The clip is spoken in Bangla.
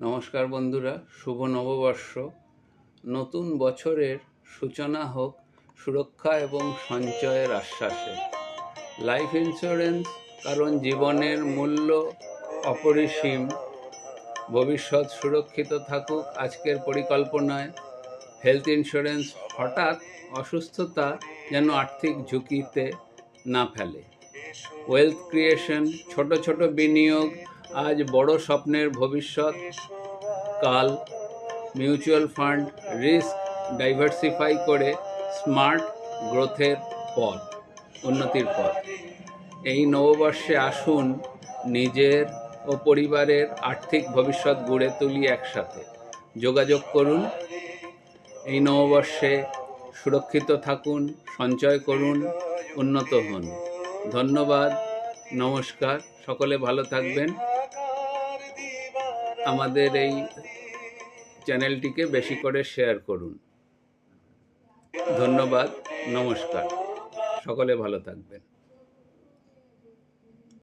নমস্কার বন্ধুরা, শুভ নববর্ষ। নতুন বছরের সূচনা হোক সুরক্ষা এবং সঞ্চয়ের আশ্বাসে। লাইফ ইন্স্যুরেন্স, কারণ জীবনের মূল্য অপরিসীম। ভবিষ্যৎ সুরক্ষিত থাকুক আজকের পরিকল্পনায়। হেলথ ইন্স্যুরেন্স, হঠাৎ অসুস্থতা যেন আর্থিক ঝুঁকিতে না ফেলে। ওয়েলথ ক্রিয়েশন, ছোট ছোট বিনিয়োগ আজ বড় স্বপ্নের ভবিষ্যৎ কাল। মিউচুয়াল ফান্ড, রিস্ক ডাইভার্সিফাই করে স্মার্ট গ্রোথের পথ, উন্নতির পথ। এই নববর্ষে আসুন নিজের ও পরিবারের আর্থিক ভবিষ্যৎ গড়ে তুলি একসাথে। যোগাযোগ করুন। এই নববর্ষে সুরক্ষিত থাকুন, সঞ্চয় করুন, উন্নত হন। ধন্যবাদ, নমস্কার, সকলে ভালো থাকবেন। আমাদের এই চ্যানেলটিকে বেশি করে শেয়ার করুন। ধন্যবাদ, নমস্কার, সকলে ভালো থাকবেন।